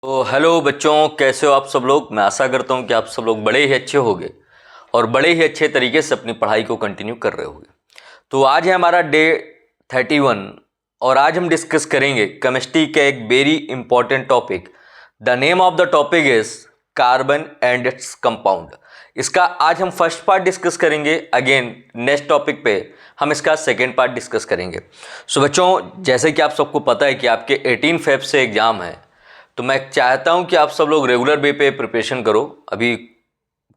तो हेलो बच्चों, कैसे हो आप सब लोग। मैं आशा करता हूँ कि आप सब लोग बड़े ही अच्छे होंगे और बड़े ही अच्छे तरीके से अपनी पढ़ाई को कंटिन्यू कर रहे होंगे। तो आज है हमारा डे 31 और आज हम डिस्कस करेंगे केमिस्ट्री का एक very important topic. The name of the topic is carbon and its compound. इसका आज हम फर्स्ट पार्ट डिस्कस करेंगे। अगेन नेक्स्ट टॉपिक पे हम इसका सेकेंड पार्ट डिस्कस करेंगे। सो बच्चों, जैसे कि आप सबको पता है कि आपके 18 फेब से एग्ज़ाम है, तो मैं चाहता हूं कि आप सब लोग रेगुलर वे पे प्रिपरेशन करो। अभी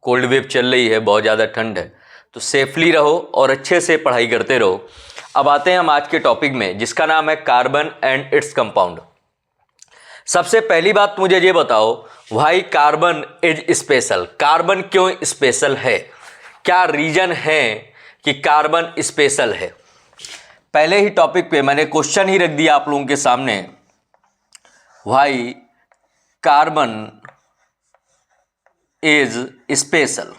कोल्ड वेव चल रही है, बहुत ज़्यादा ठंड है, तो सेफली रहो और अच्छे से पढ़ाई करते रहो। अब आते हैं हम आज के टॉपिक में, जिसका नाम है कार्बन एंड इट्स कंपाउंड। सबसे पहली बात मुझे ये बताओ, why carbon is special. Carbon क्यों स्पेशल है, क्या रीजन है कि कार्बन स्पेशल है। पहले ही टॉपिक पे मैंने क्वेश्चन ही रख दिया आप लोगों के सामने, why carbon is special.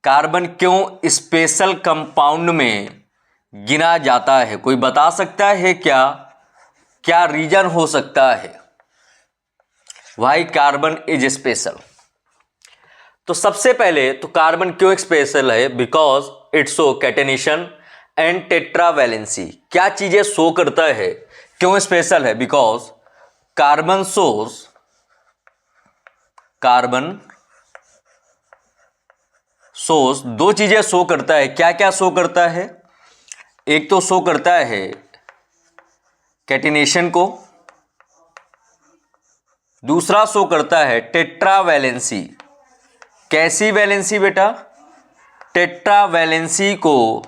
Carbon क्यों स्पेशल कंपाउंड में गिना जाता है, कोई बता सकता है क्या, क्या रीजन हो सकता है व्हाई कार्बन इज स्पेशल। तो सबसे पहले तो कार्बन क्यों स्पेशल है, because it show catenation and tetravalency. क्या चीजें शो करता है, क्यों स्पेशल है, बिकॉज कार्बन सोर्स दो चीजें शो करता है। क्या क्या शो करता है, एक तो शो करता है कैटिनेशन को, दूसरा शो करता है टेट्रावैलेंसी। कैसी वैलेंसी बेटा, टेट्रावैलेंसी को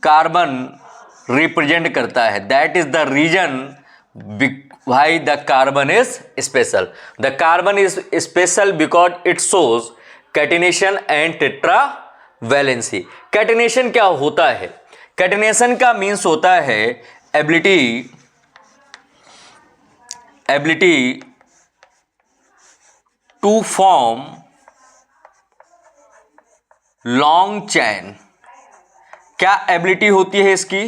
कार्बन रिप्रेजेंट करता है। That is the reason why the carbon is special. The carbon is special because it shows catenation and tetravalency. catenation क्या होता है, catenation का मीन्स होता है ability to form long chain. क्या एबिलिटी होती है इसकी,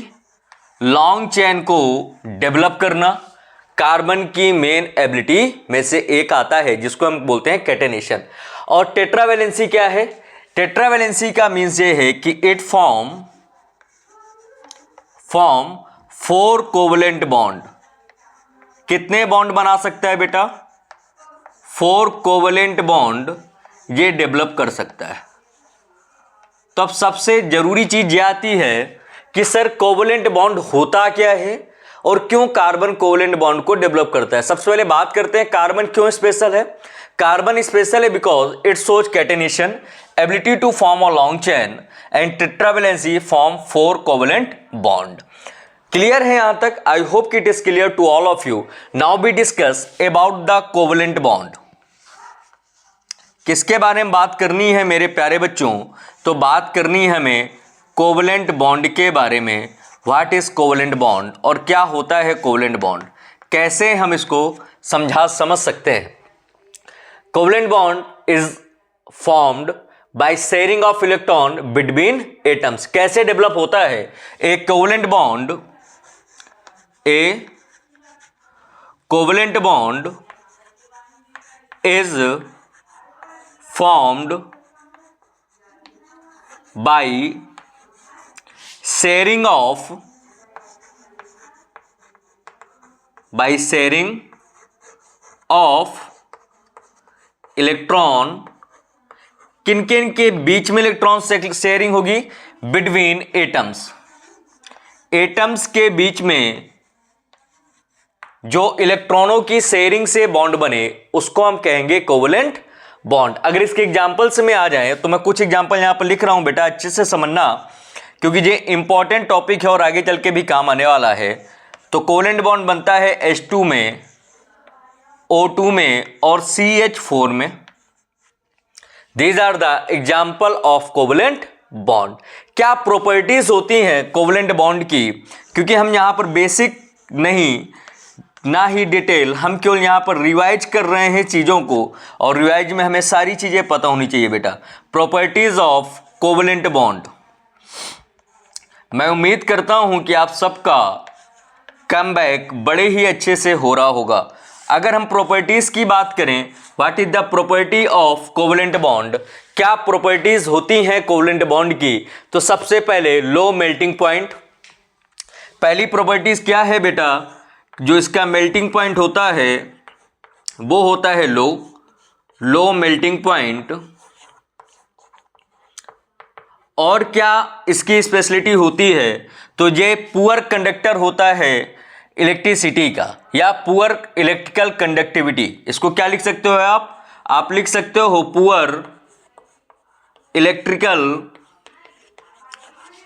लॉन्ग चैन को डेवलप करना। कार्बन की मेन एबिलिटी में से एक आता है जिसको हम बोलते हैं कैटेनेशन। और टेट्रावैलेंसी क्या है, टेट्रावैलेंसी का मीन्स ये है कि इट फॉर्म 4 कोवलेंट बॉन्ड। कितने बॉन्ड बना सकता है बेटा, 4 कोवलेंट बॉन्ड ये डेवलप कर सकता है। तो अब सबसे जरूरी चीज ये आती है कि सर कोवलेंट बॉन्ड होता क्या है और क्यों कार्बन कोवलेंट बॉन्ड को डेवलप करता है। सबसे पहले बात करते हैं कार्बन क्यों स्पेशल है। कार्बन स्पेशल है because it shows catenation, ability to form a long chain and tetravalency form 4 covalent bond. Clear है यहां तक, आई होप कि it is clear to all of you. Now we discuss about the covalent bond. किसके बारे में बात करनी है मेरे प्यारे बच्चों, तो बात करनी है हमें कोवलेंट बॉन्ड के बारे में। व्हाट इज कोवलेंट बॉन्ड और क्या होता है कोवलेंट बॉन्ड, कैसे हम इसको समझ सकते हैं। Covalent bond is formed by sharing of electron between atoms. कैसे डेवलप होता है a covalent bond, a covalent bond is formed by sharing of electron. किन किन के बीच में इलेक्ट्रॉन शेयरिंग होगी, बिटवीन एटम्स। एटम्स के बीच में जो इलेक्ट्रॉनों की शेयरिंग से बॉन्ड बने उसको हम कहेंगे कोवलेंट बॉन्ड। अगर इसके एग्जांपल्स में आ जाए तो मैं कुछ एग्जांपल यहां पर लिख रहा हूं बेटा, अच्छे से समझना क्योंकि ये इंपॉर्टेंट टॉपिक है और आगे चल के भी काम आने वाला है। तो कोवलेंट बॉन्ड बनता है H2 में, O2 में और CH4 में। These are the example of covalent bond. क्या प्रॉपर्टीज होती हैं कोवलेंट बॉन्ड की, क्योंकि हम यहां पर बेसिक नहीं ना ही डिटेल, हम केवल यहां पर रिवाइज कर रहे हैं चीजों को, और रिवाइज में हमें सारी चीजें पता होनी चाहिए बेटा। Properties of covalent bond. मैं उम्मीद करता हूं कि आप सबका कमबैक बड़े ही अच्छे से हो रहा होगा। अगर हम प्रॉपर्टीज की बात करें, what is the property of covalent bond, क्या प्रॉपर्टीज होती हैं कोवलेंट बॉन्ड की, तो सबसे पहले लो मेल्टिंग पॉइंट। पहली प्रॉपर्टीज क्या है बेटा, जो इसका मेल्टिंग पॉइंट होता है वो होता है लो मेल्टिंग पॉइंट। और क्या इसकी स्पेशलिटी होती है, तो ये पुअर कंडक्टर होता है इलेक्ट्रिसिटी का, या पुअर इलेक्ट्रिकल कंडक्टिविटी। इसको क्या लिख सकते हो आप लिख सकते हो पुअर इलेक्ट्रिकल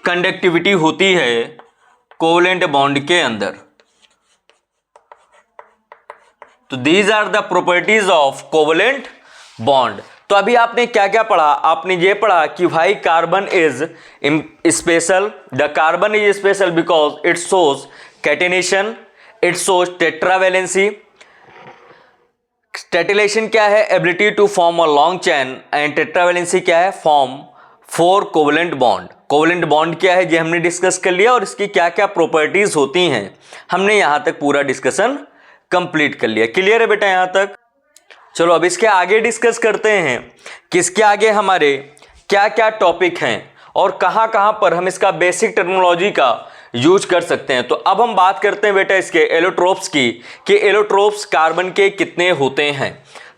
कंडक्टिविटी होती है कोवलेंट बॉन्ड के अंदर। तो these are the properties of covalent bond. तो अभी आपने क्या क्या पढ़ा, आपने ये पढ़ा कि भाई carbon is special, the carbon is special because it shows catenation, it shows tetravalency. टेटिलेशन क्या है, ability to form a long chain, and tetravalency क्या है, form 4 covalent bond. Covalent bond क्या है ये हमने डिस्कस कर लिया, और इसकी क्या क्या प्रॉपर्टीज होती हैं हमने यहां तक पूरा डिस्कशन कंप्लीट कर लिया। क्लियर है बेटा यहां तक? चलो अब इसके आगे डिस्कस करते हैं कि इसके आगे हमारे क्या क्या टॉपिक हैं और कहां कहां पर हम इसका बेसिक टर्मिनोलॉजी का यूज कर सकते हैं। तो अब हम बात करते हैं बेटा इसके एलोट्रोप्स की, कि एलोट्रोप्स कार्बन के कितने होते हैं।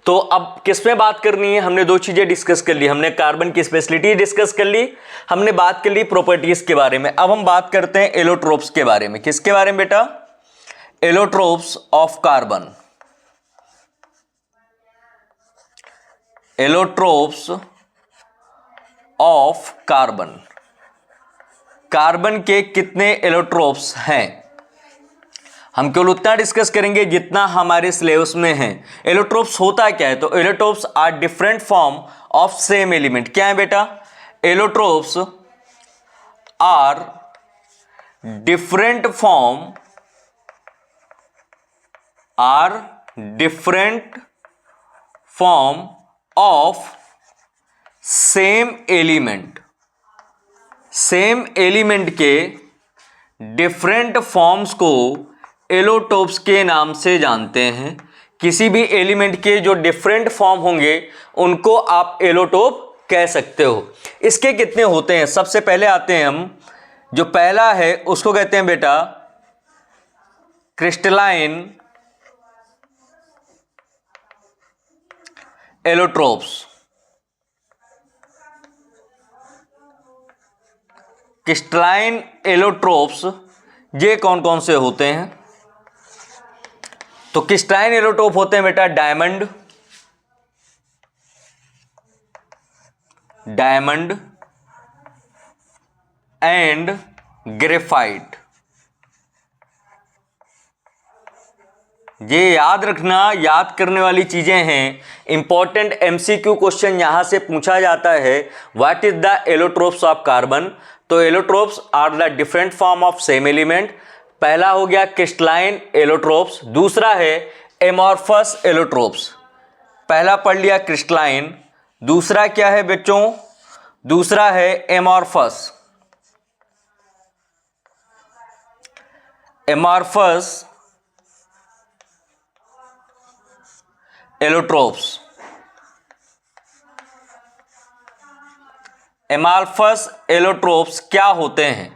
तो अब किस में बात करनी है, हमने दो चीजें डिस्कस कर ली, हमने कार्बन की स्पेशलिटी डिस्कस कर ली, हमने बात कर ली प्रॉपर्टीज के बारे में। अब हम बात करते हैं एलोट्रोप्स के बारे में। किसके बारे में बेटा, allotropes of carbon. Allotropes of carbon, carbon के कितने एलोट्रोप्स हैं, हम केवल उतना डिस्कस करेंगे जितना हमारे सिलेबस में है। एलोट्रोप्स होता क्या है, तो allotropes are different form of same element. क्या है बेटा, allotropes are different form, of same element. Same element के डिफरेंट फॉर्म्स को एलोट्रोप्स के नाम से जानते हैं। किसी भी एलिमेंट के जो डिफरेंट फॉर्म होंगे उनको आप एलोट्रोप कह सकते हो। इसके कितने होते हैं, सबसे पहले आते हैं हम, जो पहला है उसको कहते हैं बेटा क्रिस्टलाइन एलोट्रोप्स। क्रिस्टलाइन एलोट्रोप्स ये कौन कौन से होते हैं, तो क्रिस्टलाइन एलोट्रोप होते हैं बेटा डायमंड, एंड ग्रेफाइट। ये याद रखना, याद करने वाली चीजें हैं, इंपॉर्टेंट एमसीक्यू क्वेश्चन यहां से पूछा जाता है। What is the allotropes of carbon, तो allotropes are the different form of same element. पहला हो गया क्रिस्टलाइन एलोट्रोप्स, दूसरा है एमॉर्फस एलोट्रोप्स। पहला पढ़ लिया क्रिस्टलाइन, दूसरा क्या है बच्चों, दूसरा है amorphous. Amorphous allotropes. Amorphous allotropes क्या होते हैं,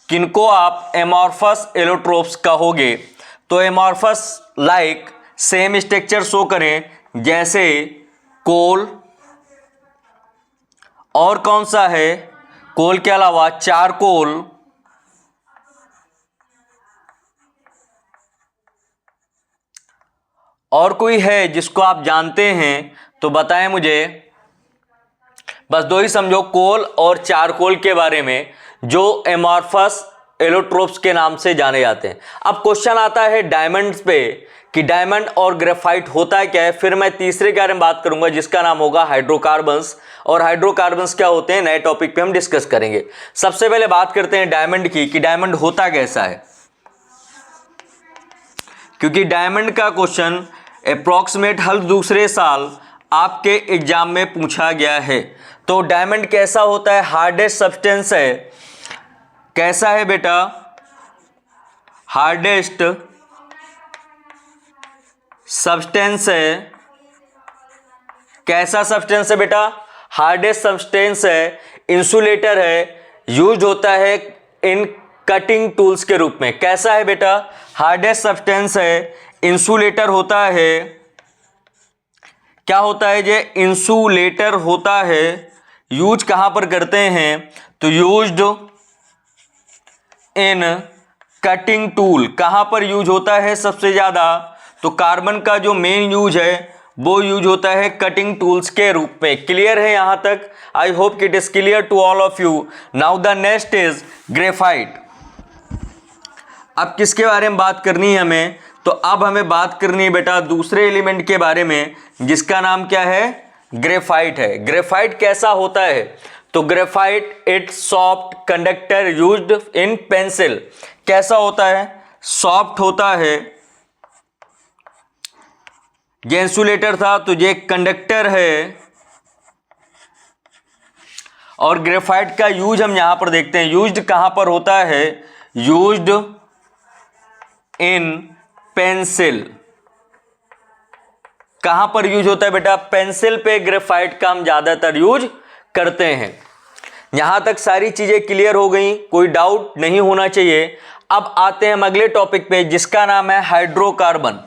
किनको आप एमॉर्फस एलोट्रोप्स कहोगे, तो amorphous like same structure show करें जैसे कोल, और कौन सा है, कोल के अलावा चारकोल, और कोई है जिसको आप जानते हैं तो बताएं मुझे। बस दो ही समझो, कोल और चारकोल के बारे में, जो एमॉर्फस एलोट्रोप्स के नाम से जाने जाते हैं। अब क्वेश्चन आता है डायमंड्स पे कि डायमंड और ग्रेफाइट होता है क्या है। फिर मैं तीसरे के बारे में बात करूंगा जिसका नाम होगा हाइड्रोकार्बन्स, और हाइड्रोकार्बन्स क्या होते हैं नए टॉपिक पे हम डिस्कस करेंगे। सबसे पहले बात करते हैं डायमंड की, कि डायमंड होता कैसा है, क्योंकि डायमंड का क्वेश्चन अप्रॉक्सीमेट हर दूसरे साल आपके एग्जाम में पूछा गया है। तो डायमंड कैसा होता है, हार्डेस्ट सब्सटेंस है, कैसा है बेटा, हार्डेस्ट सब्सटेंस है, कैसा सब्सटेंस है बेटा, हार्डेस्ट सब्सटेंस है, इंसुलेटर है, यूज होता है इन कटिंग टूल्स के रूप में। कैसा है बेटा, हार्डेस्ट सब्सटेंस है, इंसुलेटर होता है, क्या होता है ये, इंसुलेटर होता है। यूज कहां पर करते हैं, तो यूज्ड इन कटिंग टूल। कहां पर यूज होता है सबसे ज्यादा, तो कार्बन का जो मेन यूज है वो यूज होता है कटिंग टूल्स के रूप में। क्लियर है यहां तक? I hope it is clear to all of you. Now the next is graphite. अब किसके बारे में बात करनी है हमें, तो अब हमें बात करनी है बेटा दूसरे एलिमेंट के बारे में, जिसका नाम क्या है, ग्रेफाइट है। ग्रेफाइट कैसा होता है, तो graphite it's soft conductor used in pencil. कैसा होता है, सॉफ्ट होता है। ये इंसुलेटर था तो ये कंडक्टर है। और ग्रेफाइट का यूज हम यहां पर देखते हैं, यूज्ड कहां पर होता है, यूज्ड इन पेंसिल। कहां पर यूज होता है बेटा, पेंसिल पे ग्रेफाइट का हम ज्यादातर यूज करते हैं। यहां तक सारी चीजें क्लियर हो गई, कोई डाउट नहीं होना चाहिए। अब आते हैं हम अगले टॉपिक पे, जिसका नाम है हाइड्रोकार्बन।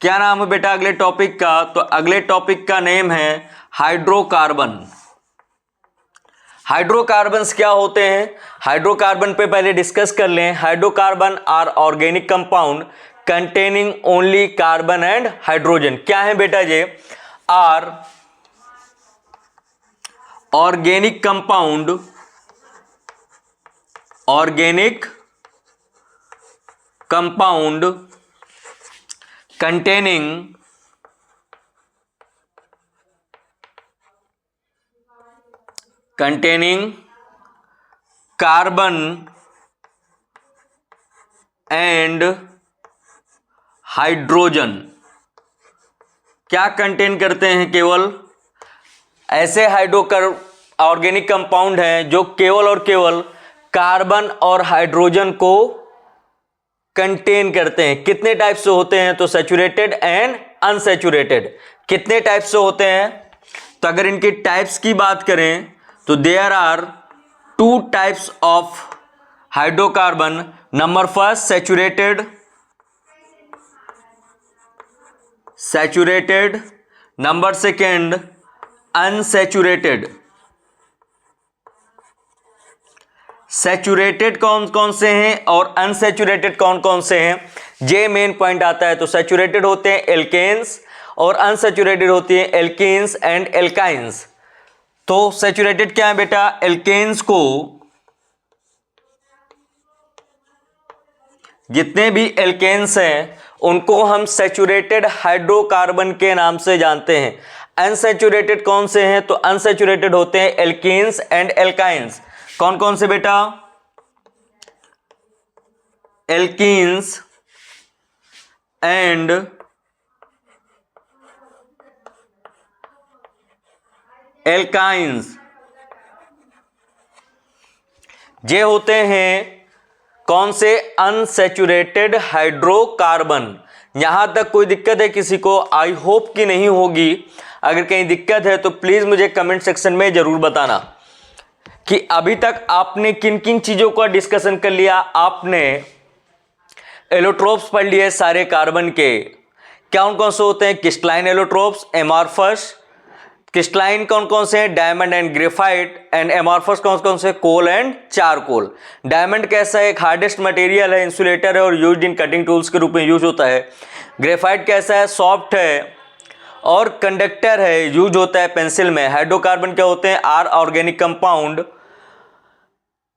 क्या नाम है बेटा अगले टॉपिक का, तो अगले टॉपिक का नेम है हाइड्रोकार्बन। हाइड्रोकार्बन्स क्या होते हैं, हाइड्रोकार्बन पे पहले डिस्कस कर लें। Hydrocarbon are organic compound containing only carbon and hydrogen. क्या है बेटा ये, are organic compound, organic compound containing carbon and hydrogen. क्या कंटेन करते हैं, केवल ऐसे ऑर्गेनिक कंपाउंड हैं जो केवल और केवल कार्बन और हाइड्रोजन को कंटेन करते हैं। कितने टाइप से होते हैं, तो सैचुरेटेड एंड अनसैचुरेटेड। कितने टाइप से होते हैं, तो अगर इनके टाइप्स की बात करें तो there are 2 types of hydrocarbon. Number first saturated, number second unsaturated. Saturated कौन कौन से हैं और अनसैचुरेटेड कौन कौन से हैं, ये मेन पॉइंट आता है। तो सैचुरेटेड होते हैं एल्केन्स और अनसैचुरेटेड होती हैं एल्कीन्स एंड एल्काइंस। तो सैचुरेटेड क्या है बेटा, एल्केन्स को, जितने भी एल्केन्स हैं उनको हम सैचुरेटेड हाइड्रोकार्बन के नाम से जानते हैं। अनसैचुरेटेड कौन से हैं, तो अनसैचुरेटेड होते हैं एल्कीन्स एंड एल्काइंस। कौन कौन से बेटा, एल्कीन्स एंड एल्काइंस। ये होते हैं कौन से, अनसैचुरेटेड हाइड्रोकार्बन। यहां तक कोई दिक्कत है किसी को, आई होप कि नहीं होगी। अगर कहीं दिक्कत है तो प्लीज मुझे कमेंट सेक्शन में जरूर बताना कि अभी तक आपने किन किन चीजों का डिस्कशन कर लिया। आपने एलोट्रोप्स पढ़ लिए सारे कार्बन के, क्या कौन से होते हैं, क्रिस्टलाइन एलोट्रोप्स, एमॉर्फस। क्रिस्टलाइन कौन कौन से हैं, diamond and graphite, and amorphous कौन कौन से, कोल एंड चारकोल। डायमंड कैसा है, एक हार्डेस्ट मटेरियल है, इंसुलेटर है और यूज्ड इन कटिंग टूल्स के रूप में यूज होता है। ग्रेफाइट कैसा है, सॉफ्ट है और कंडक्टर है, यूज होता है पेंसिल में। हाइड्रोकार्बन क्या होते हैं, are organic compound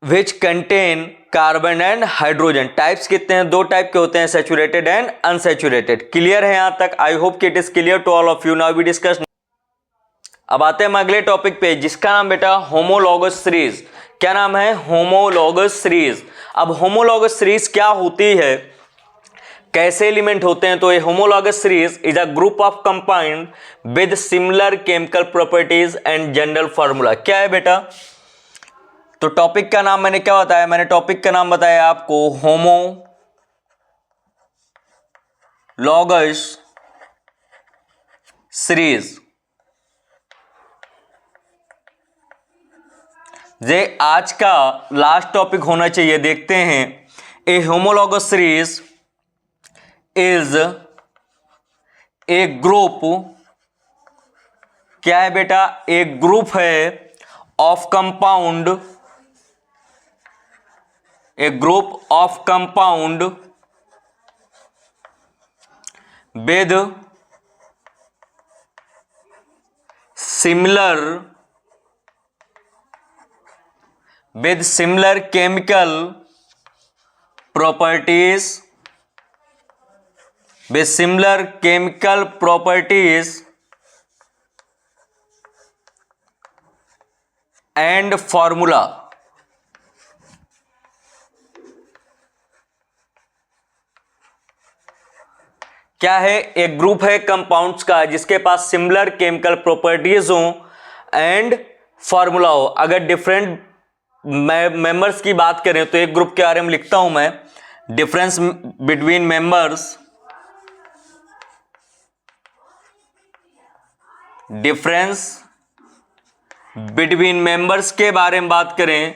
which contain carbon and hydrogen. Types कितने हैं, 2 टाइप के होते हैं, सैचुरेटेड एंड अनसैचुरेटेड। क्लियर है यहां तक, आई होप कि it is clear to all of you. Now we discuss. अब आते हैं हम अगले टॉपिक पे, जिसका नाम बेटा होमोलॉगस सीरीज। क्या नाम है, होमोलॉगस सीरीज। अब होमोलॉगस सीरीज क्या होती है, कैसे एलिमेंट होते हैं, तो ये homologous series is a group of compound with similar chemical properties and general formula. क्या है बेटा, तो टॉपिक का नाम मैंने क्या बताया, मैंने टॉपिक का नाम बताया आपको लॉगस सीरीज। जे आज का लास्ट टॉपिक होना चाहिए। देखते हैं, a homologous series is a group, क्या है बेटा, एक ग्रुप है of compound, a group of compound with similar chemical properties, with similar chemical properties and formula। क्या है, एक ग्रुप है कंपाउंड्स का जिसके पास सिमिलर केमिकल प्रॉपर्टीज हो एंड फॉर्मूला हो। अगर डिफरेंट मेंबर्स की बात करें तो एक ग्रुप के बारे में लिखता हूं मैं, difference between members, difference between members के बारे में बात करें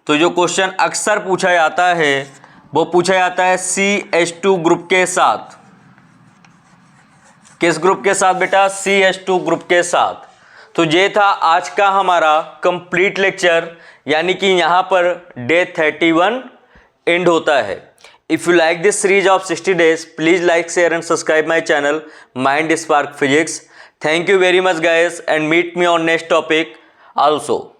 तो जो क्वेश्चन अक्सर पूछा जाता है वो पूछा जाता है CH2 ग्रुप के साथ। किस ग्रुप के साथ बेटा, CH2 ग्रुप के साथ। तो ये था आज का हमारा कंप्लीट लेक्चर, यानी कि यहां पर डे 31 एंड होता है। If you like this series of 60 days, please like, share and subscribe my channel mind spark physics. Thank you very much guys, and meet me on next topic also.